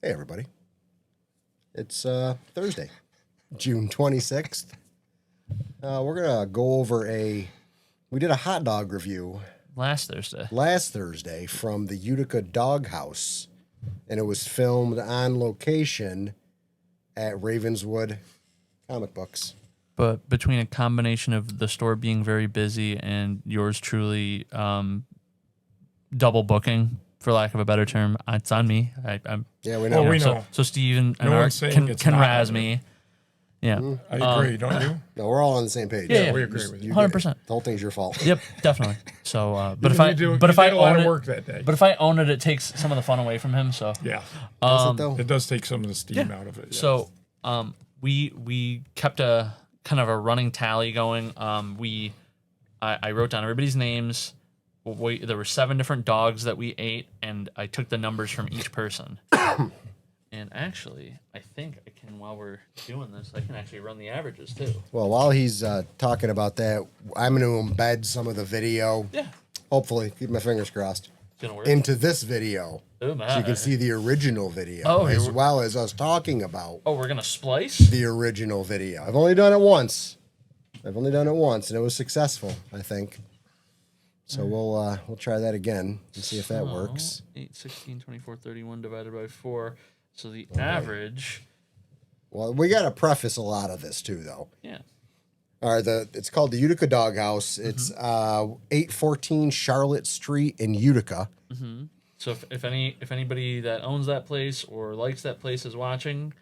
Hey, everybody. It's Thursday, June 26th. We're going to go over we did a hot dog review last Thursday from the Utica Doghouse, and it was filmed on location at Ravenswood Comic Books. But between a combination of the store being very busy and yours truly double booking, for lack of a better term, it's on me. Yeah, we know. We know. So Steve and No Art one's saying it's can not razz on me. Yeah. I agree, don't you? No, we're all on the same page. Yeah, we agree with you. 100%. The whole thing's your fault. Yep, definitely. So, but if You I did own a lot it, of work that day. but if I own it, it takes some of the fun away from him. So Yeah. Does it, though? It does take some of the steam out of it. Yeah. So, we kept a kind of a running tally going. I wrote down everybody's names. There were 7 different dogs that we ate, and I took the numbers from each person. And actually, I think I can, while we're doing this, I can actually run the averages too. Well, while he's talking about that, I'm going to embed some of the video. Yeah. Hopefully, keep my fingers crossed. It's gonna work. Into this video. Oh, So you can see the original video, Oh, as well as us talking about Oh, we're gonna splice? the original video. I've only done it once, and it was successful, I think. So we'll try that again and see if that works. 8, 16, 24, 31 divided by 4. So the average. Well, we got to preface a lot of this too, though. Yeah. All right, it's called the Utica Doghouse. It's 814 Charlotte Street in Utica. So if anybody that owns that place or likes that place is watching,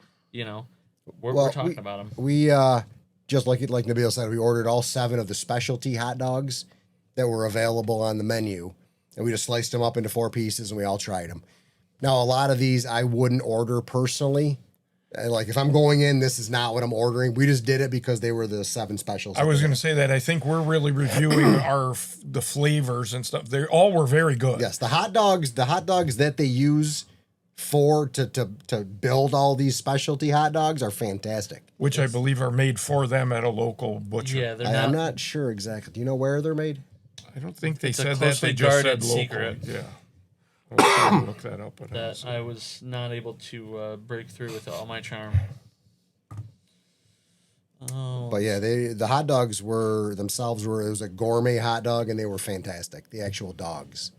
we're talking about them. We just like Nabil said, we ordered all 7 of the specialty hot dogs that were available on the menu, and we just sliced them up into 4 pieces, and we all tried them. Now, a lot of these I wouldn't order personally. Like, if I'm going in, this is not what I'm ordering. We just did it because they were the 7 specials. I was going to say that I think we're really reviewing the flavors and stuff. They all were very good. Yes, the hot dogs that they use to build all these specialty hot dogs are fantastic. Which I believe are made for them at a local butcher. Yeah, they're I'm not sure exactly. Do you know where they're made? I don't think they It's a said that. closely They just said guarded local. secret. Yeah. I'll try to look that up. But that I was not able to break through with all my charm. Oh. But yeah, the hot dogs it was a gourmet hot dog, and they were fantastic. The actual dogs.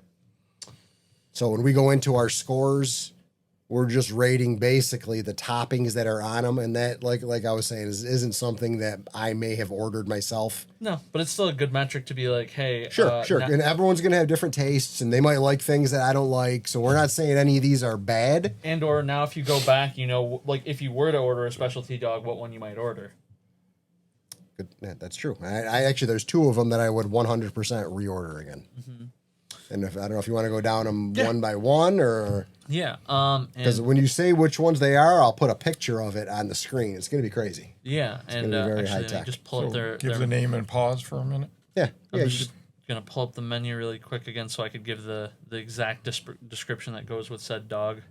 So when we go into our scores, we're just rating basically the toppings that are on them, and that, like I was saying, isn't something that I may have ordered myself. No, but it's still a good metric to be like, hey, Sure. And everyone's gonna have different tastes, and they might like things that I don't like. So we're not saying any of these are bad. And or now, if you go back, like if you were to order a specialty dog, what one you might order. Good. Yeah, that's true. I actually, there's 2 of them that I would 100% reorder again. And I don't know if you want to go down them one by one or. Yeah. Because when you say which ones they are, I'll put a picture of it on the screen. It's going to be crazy. Yeah, it's going to be very actually, high tech. Just pull up give the name and pause for a minute. Yeah. I'm just gonna pull up the menu really quick again, so I could give the exact description that goes with said dog.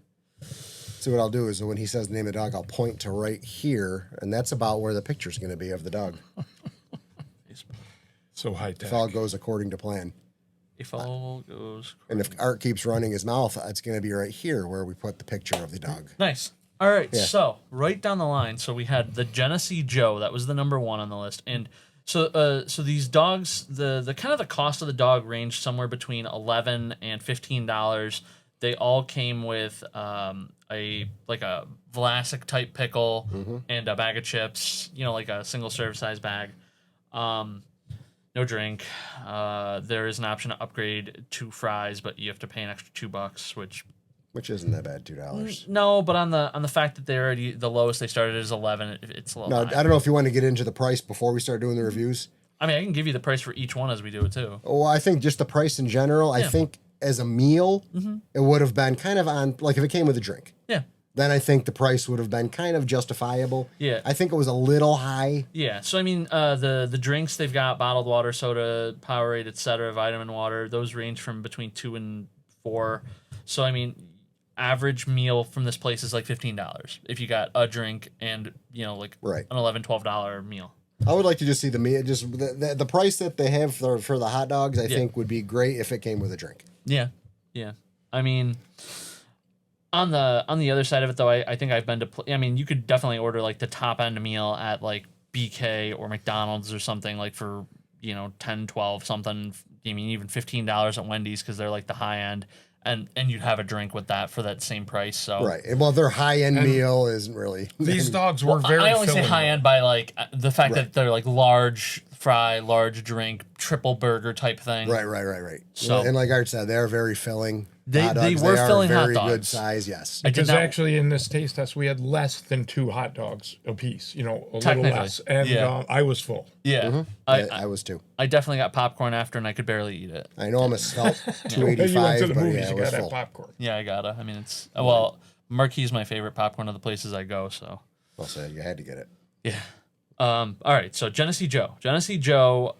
So what I'll do is when he says the name of the dog, I'll point to right here, and that's about where the picture's going to be of the dog. So high tech. If all goes according to plan. If all goes. And if Art keeps running his mouth, it's going to be right here where we put the picture of the dog. Nice. All right, Yeah. So right down the line, so we had the Genesee Joe. That was the number 1 on the list, and so these dogs, the kind of the cost of the dog ranged somewhere between $11 and $15. They all came with a Vlasic type pickle and a bag of chips. Like a single serve size bag. No drink. There is an option to upgrade to fries, but you have to pay an extra $2, Which isn't that bad, $2. No, but on the fact that they're already the lowest they started is 11, it's a little. No, high. I don't know if you want to get into the price before we start doing the reviews. I mean, I can give you the price for each one as we do it too. Well, I think just the price in general. I think as a meal, it would have been kind of on, like if it came with a drink. Yeah. Then I think the price would have been kind of justifiable. Yeah. I think it was a little high. Yeah. So I mean, the drinks they've got bottled water, soda, Powerade, etc., vitamin water. Those range from between $2 and $4. So I mean, average meal from this place is like $15 if you got a drink and like Right. an $11-12 meal. I would like to just see the meal. Just the price that they have for the hot dogs. I think would be great if it came with a drink. Yeah. Yeah. I mean, On the other side of it, though, I think I've been to. I mean, you could definitely order like the top end meal at like BK or McDonald's or something like for 10, 12 something. I mean, even $15 at Wendy's because they're like the high end, and you'd have a drink with that for that same price. So Right. And well, their high end meal isn't really. These dogs were very. I only say filling. high end by like the fact that they're like large fry, large drink, triple burger type thing. Right. So- and like Art said, they're very filling. They hot dogs. were are filling hot very good dogs. size. Yes. I did Because not- actually, in this taste test, we had less than 2 hot dogs a piece. A little Technically, less, and yeah. I was full. Yeah. I was too. I definitely got popcorn after, and I could barely eat it. I know I'm a svelte You went 285, to the but movies, yeah, you it was got that full. popcorn. Yeah, I gotta. I mean, it's well, Marquis is my favorite popcorn of the places I go. So I'll say you had to get it. yeah. All right. So Genesee Joe. Genesee Joe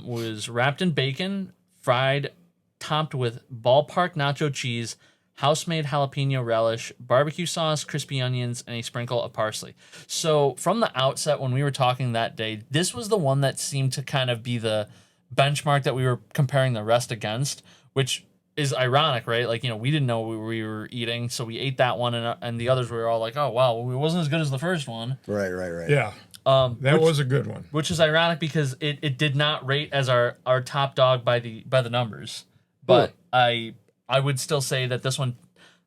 was wrapped in bacon, fried, topped with ballpark nacho cheese, house-made jalapeno relish, barbecue sauce, crispy onions, and a sprinkle of parsley. So from the outset, when we were talking that day, this was the one that seemed to kind of be the benchmark that we were comparing the rest against, which is ironic, right? Like, we didn't know what we were eating, so we ate that one, and the others we were all like, oh, wow, it wasn't as good as the first one. Right. Yeah, that was a good one. Which is ironic because it did not rate as our top dog by the numbers. But I would still say that this one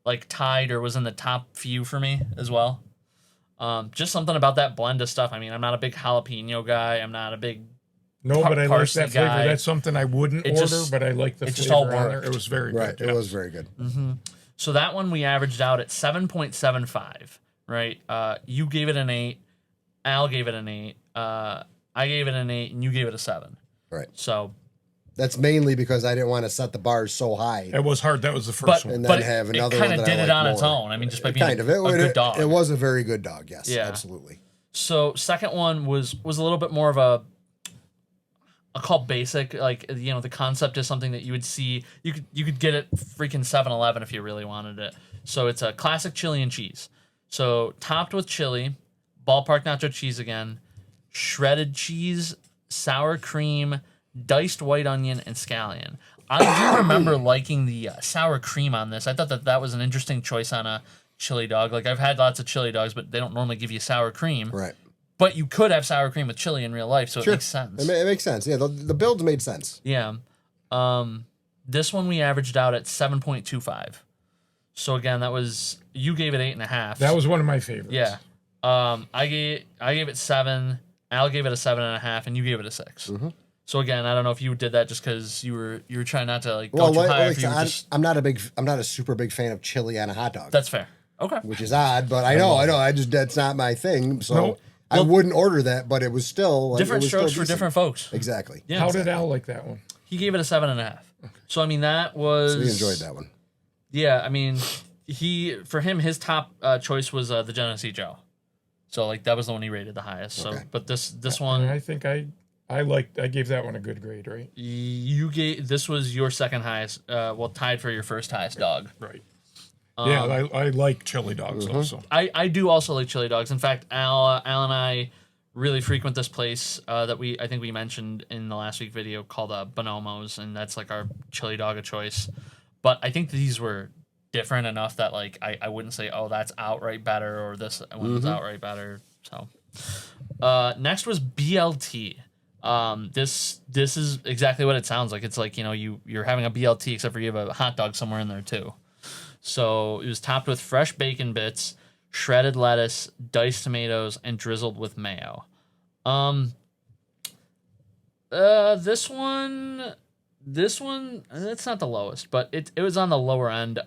like tied or was in the top few for me as well. Just something about that blend of stuff. I mean, I'm not a big jalapeno guy. I'm not a big No, but I like parsley that flavor. guy. That's something I wouldn't It order, just- but I like the it flavor just all on there. worked. It was very Right. good. It yes. was very good. So that one we averaged out at 7.75, right? You gave it an 8. Al gave it an 8. I gave it an 8, and you gave it a 7. Right. So, That's mainly because I didn't want to set the bars so high. It was hard. That was the first but one. And but then have it another kind one of that I did it like on its more. own. I mean, just by being Kind of. a good dog. It was a very good dog. Yes. Yeah. Absolutely. So second one was a little bit more of a I'll call basic. Like, the concept is something that you would see. You could get it freaking 7-Eleven if you really wanted it. So it's a classic chili and cheese. So topped with chili, ballpark nacho cheese again, shredded cheese, sour cream, diced white onion, and scallion. I do remember liking the sour cream on this. I thought that was an interesting choice on a chili dog. Like, I've had lots of chili dogs, but they don't normally give you sour cream. Right. But you could have sour cream with chili in real life, so it makes sense. It makes sense. Yeah. The builds made sense. Yeah. This one we averaged out at 7.25. So again, you gave it 8.5. That was one of my favorites. Yeah. I gave it 7. Al gave it a 7.5, and you gave it a 6. Mm-hmm. So again, I don't know if you did that just because you were trying not to go too high. If you were I'm not a super big fan of chili on a hot dog. That's fair. Okay. Which is odd, but I know. That's not my thing. So Nope. I wouldn't order that, but it was still Different it was strokes still for decent. different folks. Exactly. Yeah. How did Al like that one? He gave it a 7.5. So I mean that was. So we enjoyed that one. Yeah, I mean, for him his top choice was the Genesee Joe. So like that was the one he rated the highest. So Okay. but this And one I think I gave that one a good grade, right? this was your second highest. Tied for your first highest dog. Right. Yeah, I like chili dogs also. I do also like chili dogs. In fact, Al and I really frequent this place that I think we mentioned in the last week video called Bonomo's, and that's like our chili dog of choice. But I think these were different enough that like I wouldn't say, oh, that's outright better or this one was outright better. So next was BLT. This is exactly what it sounds like. It's like, you're having a BLT except for you have a hot dog somewhere in there too. So it was topped with fresh bacon bits, shredded lettuce, diced tomatoes, and drizzled with mayo. This one, it's not the lowest, but it was on the lower end.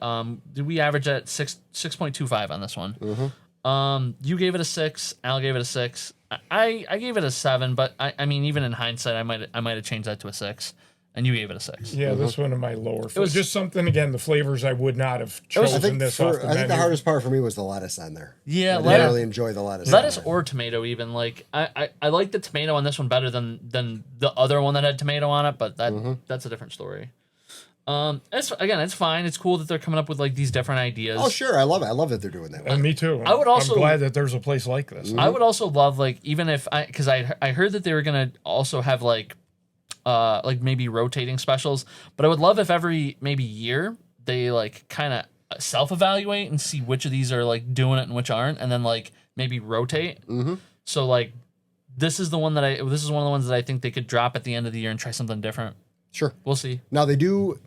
Did we average at 6.25 on this one? You gave it a 6. Al gave it a 6. I gave it a 7, but I mean, even in hindsight, I might have changed that to a 6, and you gave it a 6. Yeah, this one of my lower. It was- just something again. The flavors I would not have I chosen think this off the I think the menu. hardest part for me was the lettuce on there. Yeah, I didn't lettuce. really enjoy the lettuce. Lettuce on there. or tomato, even like I like the tomato on this one better than the other one that had tomato on it, but that's a different story. It's fine. It's cool that they're coming up with like these different ideas. Oh sure, I love it. I love that they're doing that. And me too. I would also- I'm glad that there's a place like this. I would also love like even if because I heard that they were gonna also have like maybe rotating specials, but I would love if every maybe year they like kind of self-evaluate and see which of these are like doing it and which aren't, and then like maybe rotate. Mm-hmm. So like this is one of the ones that I think they could drop at the end of the year and try something different. Sure. We'll see. Now they do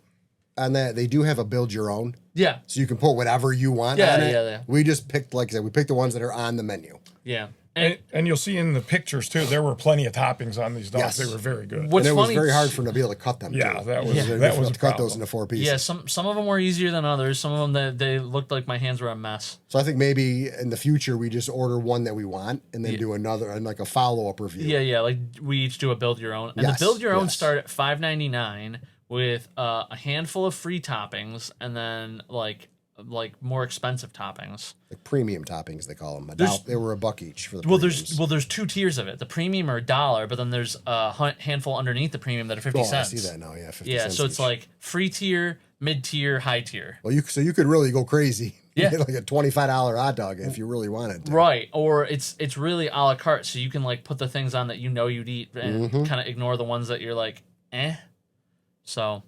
have a build your own. Yeah. So you can put whatever you want Yeah, on it. yeah. We just picked, like I said, we picked the ones that are on the menu. Yeah. And you'll see in the pictures too, there were plenty of toppings on these dogs. Yes. They were very good. What's And it was funny, very hard for them to be able to cut them. Yeah, too. that was They that was have a to cut problem. those into 4 pieces. Yeah, some of them were easier than others. Some of them they looked like my hands were a mess. So I think maybe in the future we just order one that we want and then do another and like a follow up review. Yeah, like we each do a build your own, and Yes, the build your own yes. start at $5.99 with a handful of free toppings, and then like more expensive toppings. Like premium toppings they call them. They were $1 each for the premiums. There's 2 tiers of it. The premium are $1, but then there's a handful underneath the premium that are 50 I cents. see that now. Yeah, 50 Yeah, cents so it's each. like free tier, mid tier, high tier. Well, you could really go crazy. Yeah. Get like a $25 hot dog if you really wanted to. Right, or it's really a la carte, so you can like put the things on that you know you'd eat and Mm-hmm. kind of ignore the ones that you're like, eh. So,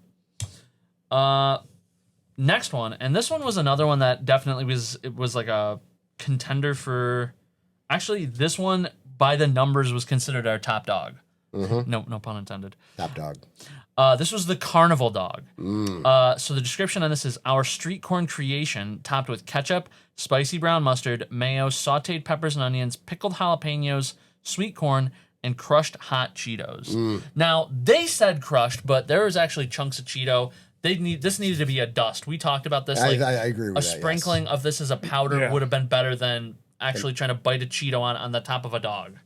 next one, and this one was another one that definitely was like a contender for. Actually, this one by the numbers was considered our top dog. Mm-hmm. No pun intended. Top dog. This was the carnival dog. So the description on this is our street corn creation, topped with ketchup, spicy brown mustard, mayo, sautéed peppers and onions, pickled jalapenos, sweet corn, and crushed hot Cheetos. Now they said crushed, but there was actually chunks of Cheeto. This needed to be a dust. We talked about this. I agree with a that. sprinkling of this as a powder Yeah. would have been better than actually trying to bite a Cheeto on the top of a dog.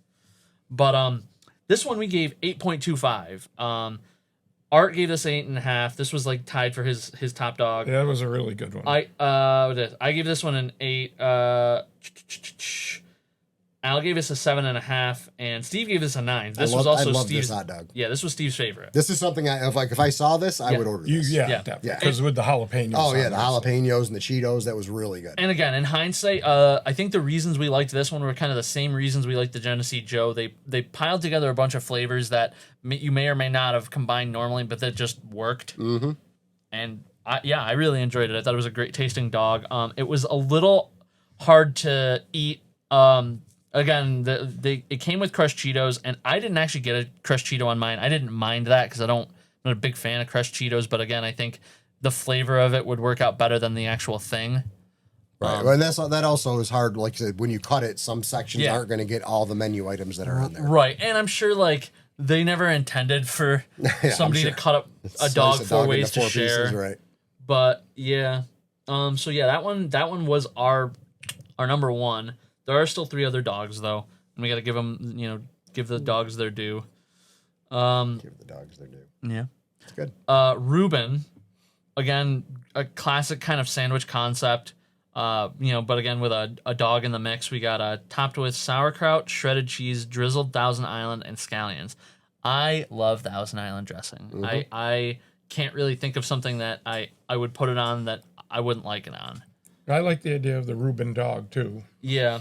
But this one we gave 8.25. Art gave this 8.5. This was like tied for his top dog. Yeah, that was a really good one. I gave this one an 8. Al gave us a 7.5, and Steve gave us a 9. This was also I love Steve's this hot dog. Yeah, this was Steve's favorite. This is something if I saw this, I would order this. Yeah, Yeah. definitely. Yeah. Because with the jalapenos. Oh yeah, on the there, so- jalapenos and the Cheetos, that was really good. And again, in hindsight, I think the reasons we liked this one were kind of the same reasons we liked the Genesee Joe. They piled together a bunch of flavors that you may or may not have combined normally, but that just worked. Mm-hmm. And I really enjoyed it. I thought it was a great tasting dog. It was a little hard to eat. Again, it came with crushed Cheetos, and I didn't actually get a crushed Cheeto on mine. I didn't mind that because I'm not a big fan of crushed Cheetos. But again, I think the flavor of it would work out better than the actual thing. Right. And that also is hard. Like I said, when you cut it, some sections Yeah. aren't going to get all the menu items that are on there. Right, and I'm sure like they never intended for somebody sure. to cut up a Slice dog a 4 into ways to 4 share. pieces, right. But yeah, so yeah, that one was our number 1. There are still 3 other dogs though, and we got to give them, give the dogs their due. Give the dogs their due. Yeah, It's good. Reuben, again, a classic kind of sandwich concept. But again, with a dog in the mix, we got topped with sauerkraut, shredded cheese, drizzled Thousand Island, and scallions. I love Thousand Island dressing. Mm-hmm. I can't really think of something that I would put it on that I wouldn't like it on. I like the idea of the Reuben dog too. Yeah.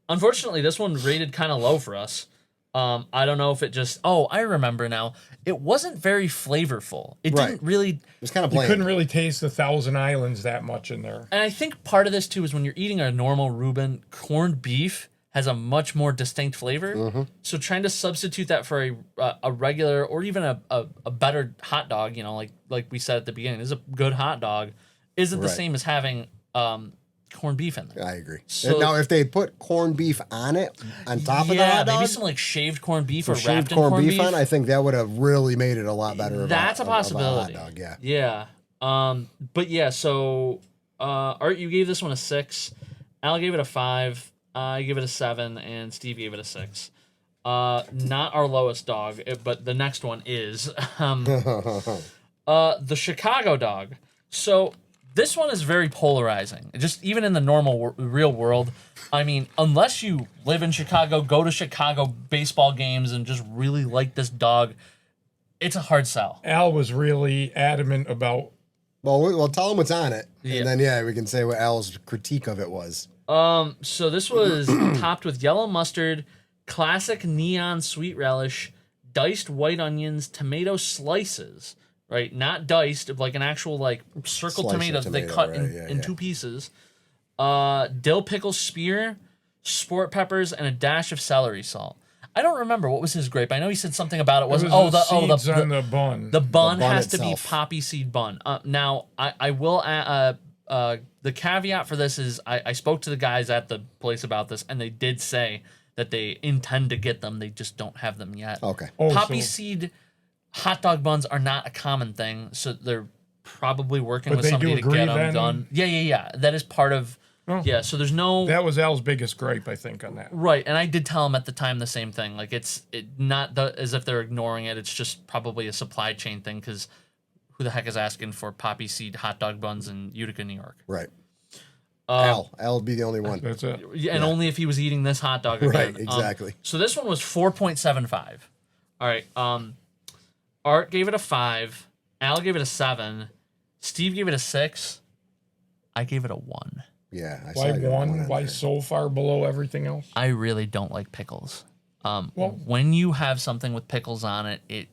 Unfortunately, this one rated kind of low for us. I don't know if it just... Oh, I remember now. It wasn't very flavorful. It Right. didn't really... It was kind of You bland. couldn't really taste the Thousand Islands that much in there. And I think part of this too is when you're eating a normal Reuben, corned beef has a much more distinct flavor. Mm-hmm. So trying to substitute that for a regular or even a better hot dog, like we said at the beginning, is a good hot dog, isn't the Right. same as having corned beef in there. I agree. So- Now, if they put corned beef on it, on top of the Yeah, hot dog, maybe some like shaved corned beef or shaved wrapped in corned beef on, I think that would have really made it a lot better. That's a possibility. Of a hot dog, yeah. Yeah. But yeah, so Art, you gave this one a 6. Al gave it a 5. I gave it a 7, and Steve gave it a 6. Not our lowest dog, but the next one is the Chicago dog. So this one is very polarizing. Just even in the normal real world, I mean, unless you live in Chicago, go to Chicago baseball games, and just really like this dog, it's a hard sell. Al was really adamant about. Well, tell them what's on it, Yeah. and then we can say what Al's critique of it was. So this was topped with yellow mustard, classic neon sweet relish, diced white onions, tomato slices, right? Not diced, like an actual like circle Slice of tomato that they tomato, cut right, in two pieces. Dill pickle spear, sport peppers, and a dash of celery salt. I don't remember what was his grape. I know he said something about it. Wasn't seeds on the bun. The bun bun has itself. to be poppy seed bun. Now I will the caveat for this is I spoke to the guys at the place about this, and they did say that they intend to get them. They just don't have them yet. Okay. Poppy seed hot dog buns are not a common thing, so they're probably working with somebody to get them done. Yeah. That is part of. Yeah, so there's no. That was Al's biggest gripe, I think, on that. Right, and I did tell him at the time the same thing. Like it's not as if they're ignoring it. It's just probably a supply chain thing because who the heck is asking for poppy seed hot dog buns in Utica, New York? Right. Al would be the only one. That's it. And only if he was eating this hot dog again. Right, exactly. So this one was 4.75. All right. Art gave it a 5. Al gave it a 7. Steve gave it a 6. I gave it a 1. Yeah. Why one? Why so far below everything else? I really don't like pickles. When you have something with pickles on it, it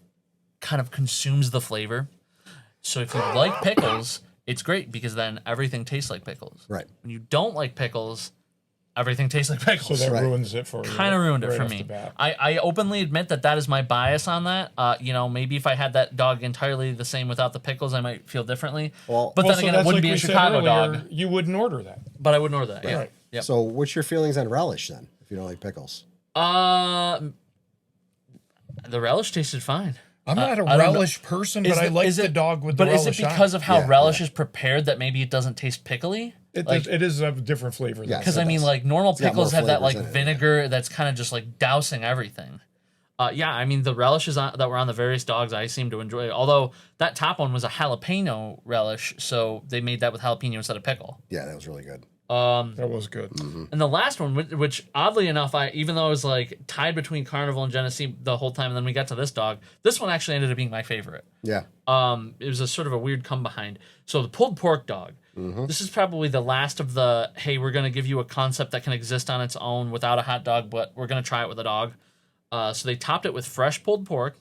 kind of consumes the flavor. So if you like pickles, it's great because then everything tastes like pickles. Right. When you don't like pickles, everything tastes like pickles. So that ruins it for you. Kind of ruined it for off me. the bat. I openly admit that is my bias on that. Maybe if I had that dog entirely the same without the pickles, I might feel differently. Well, but then So again, it that's wouldn't like be a we said Chicago earlier, dog. You wouldn't order that. But I wouldn't order that. Yeah. Right. Yep. So what's your feelings on relish then, if you don't like pickles? The relish tasted fine. I'm not a I don't relish person, but I like the dog with the relish. But is it because of how Yeah, relish is prepared that maybe it doesn't taste pickly? It is a different flavor. Yeah, Because it I mean, does. like normal got more pickles have that flavors like in it, vinegar that's kind of just like dousing everything. I mean the relishes that were on the various dogs I seem to enjoy. Although that top one was a jalapeno relish, so they made that with jalapeno instead of pickle. Yeah, that was really good. That was good. And the last one, which oddly enough, even though I was like tied between Carnival and Genesee the whole time, and then we got to this dog, this one actually ended up being my favorite. Yeah. It was a sort of a weird come behind. So the pulled pork dog. This is probably the last of the, hey, we're going to give you a concept that can exist on its own without a hot dog, but we're going to try it with a dog. So they topped it with fresh pulled pork,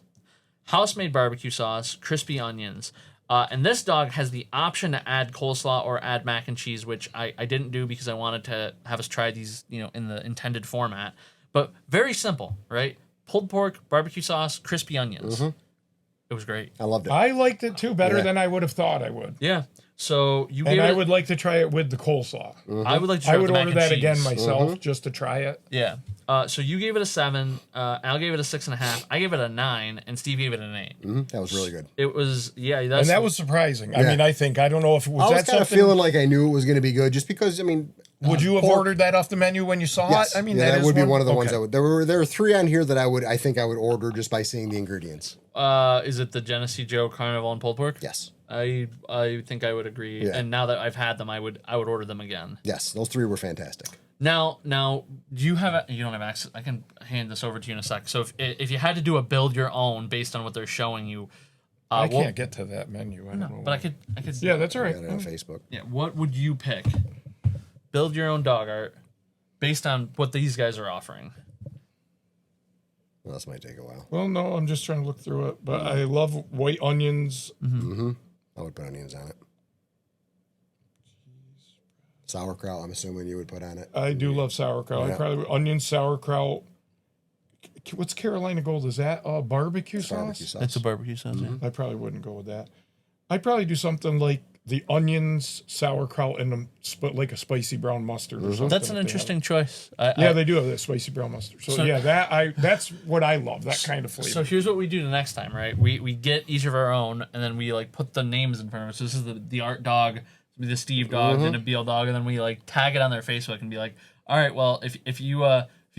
house-made barbecue sauce, crispy onions. And this dog has the option to add coleslaw or add mac and cheese, which I didn't do because I wanted to have us try these, in the intended format. But very simple, right? Pulled pork, barbecue sauce, crispy onions. It was great. I loved it. I liked it too, better than I would have thought I would. Yeah. So you gave And I it. would like to try it with the coleslaw. I would like to try I it with would the mac order and that cheese. again myself just to try it. Yeah. So you gave it a 7. Al gave it a 6.5. I gave it a 9, and Steve gave it an 8. That was really good. It was And that was surprising. I Yeah. mean, I don't know if it was I was that kind of something. feeling like I knew it was going to be good just because, I mean... Would you have pork- ordered that off the menu when you saw Yes. it? I mean, yeah, that is would be one of the ones okay. I would... There were 3 on here that I think I would order just by seeing the ingredients. Is it the Genesee Joe Carnival and pulled pork? Yes. I think I would agree. Yeah. And now that I've had them, I would order them again. Yes, those 3 were fantastic. Now, do you don't have access? I can hand this over to you in a sec. So if you had to do a build your own based on what they're showing you, I can't get to that menu. I don't know. but I could. Yeah, that's all I right. got it on Facebook. Yeah, what would you pick? Build your own dog art based on what these guys are offering. Well, this might take a while. Well, no, I'm just trying to look through it. But I love white onions. I would put onions on it. Sauerkraut, I'm assuming you would put on it. I do love sauerkraut. Yeah. I probably onion sauerkraut. What's Carolina Gold? Is that barbecue sauce? Barbecue sauce. It's a barbecue sauce. Yeah. I probably wouldn't go with that. I'd probably do something like the onions, sauerkraut, and like a spicy brown mustard or something. That's an if they have interesting choice. Yeah, they do have that spicy brown mustard. So yeah, that's what I love. That kind of flavor. So here's what we do the next time, right? We get each of our own, and then we like put the names in front of us. So this is the Art dog, the Steve dog, and a Beal dog, and then we like tag it on their Facebook and be like, all right, well if you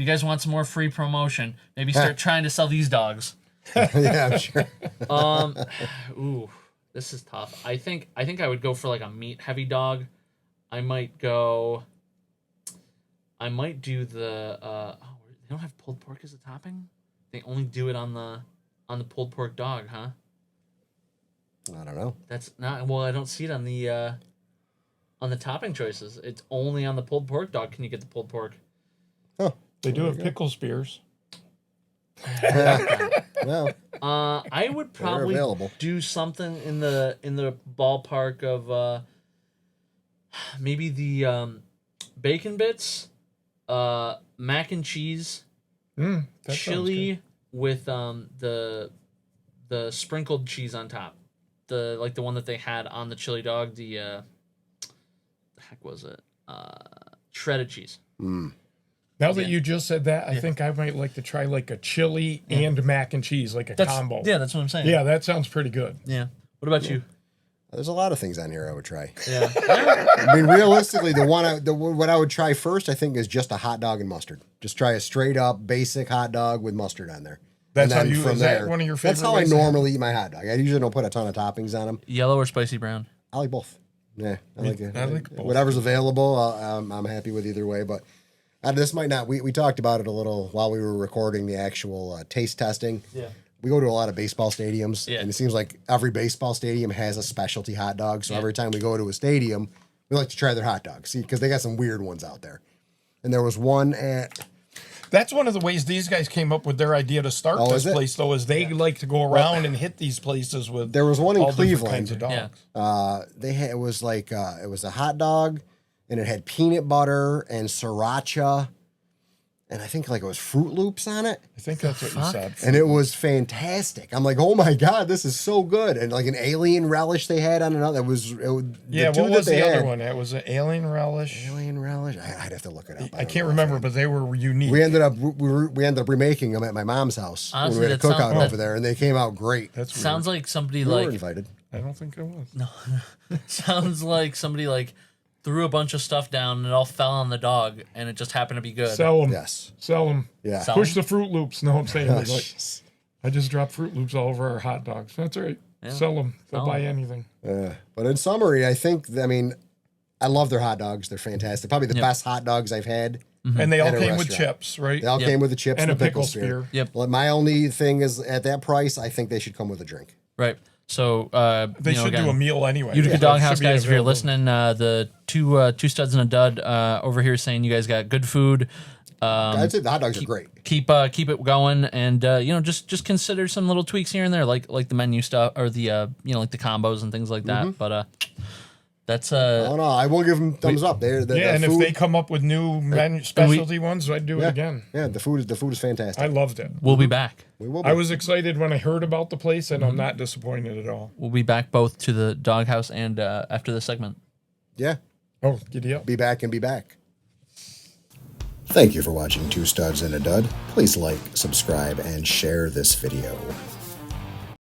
guys want some more free promotion, maybe start trying to sell these dogs. Yeah, I'm sure. Ooh, this is tough. I think I would go for like a meat heavy dog. I might do the they don't have pulled pork as a topping? They only do it on the pulled pork dog, huh? I don't know. That's not well, I don't see it on the topping choices. It's only on the pulled pork dog can you get the pulled pork. Oh, they do have pickle spears. Well, I would probably available. do something in the ballpark of maybe the bacon bits, mac and cheese, That sounds chili with the sprinkled cheese on top. The one that they had on the chili dog, the heck was it? Shredded cheese. Now that you just said that, I think I might like to try like a chili and mac and cheese, like a combo. Yeah, that's what I'm saying. Yeah, that sounds pretty good. Yeah. What about you? there's a lot of things on here I would try. Yeah. I mean, realistically, what I would try first, I think, is just a hot dog and mustard. Just try a straight up basic hot dog with mustard on there. That's And how then you. from Is there, that one of your favorite? That's how I ways to- normally eat my hot dog. I usually don't put a ton of toppings on them. Yellow or spicy brown? I like both. Yeah, I like it. I like both. Whatever's available. I'm happy with either way. But this might not. We talked about it a little while we were recording the actual taste testing. Yeah. We go to a lot of baseball stadiums, Yeah. and it seems like every baseball stadium has a specialty hot dog. So Yeah. every time we go to a stadium, we like to try their hot dogs, see, because they got some weird ones out there. And there was one at. That's one of the ways these guys came up with their idea to start Oh, this is it? place, though, is they like to go around and hit these places with. There was one in all different Cleveland. kinds of dogs. Yeah. They had, it was like it was a hot dog, and it had peanut butter and sriracha, and I think like it was Fruit Loops on it. I think that's what you said. And it was fantastic. I'm like, oh my god, this is so good. And like an alien relish they had on another. Yeah, what was the other one? It was an alien relish. Alien relish. I'd have to look it up. I can't remember, but they were unique. We ended up remaking them at my mom's house when Honestly, we had a that sounds- cookout over there, and they came out great. That's weird. Sounds like somebody We were like invited. I don't think it was. sounds like somebody like threw a bunch of stuff down and it all fell on the dog and it just happened to be good. Sell them. Yes. Sell them. Yeah. Sell- Push the Fruit Loops. No, I'm saying Oh, like, jeez. I just dropped Fruit Loops all over our hot dogs. That's all right. Sell them. They'll Sell buy 'em. anything. But in summary, I mean, I love their hot dogs. They're fantastic. Probably the best hot dogs I've had. And they all At a came with restaurant. chips, right? They all came with the chips And and, a the pickle pickle spear. spear. Yep. Well, my only thing is at that price, I think they should come with a drink. Right. So They should do a meal anyway. Utica Yeah, it Doghouse should be guys, if you're available. listening, the two studs and a dud over here saying you guys got good food. I'd say the hot dogs are great. Keep it going, and just consider some little tweaks here and there, like the menu stuff or the like the combos and things like that. But that's Oh no, I will give them thumbs up. Yeah, and if they come up with new menu specialty ones, I'd do it again. Yeah, the food is fantastic. I loved it. we'll be back. We will. Be. I was excited when I heard about the place, and I'm not disappointed at all. We'll be back both to the doghouse and after the segment. Yeah, Oh, giddy up. be back and be back. Thank you for watching Two Studs and a Dud. Please like, subscribe, and share this video.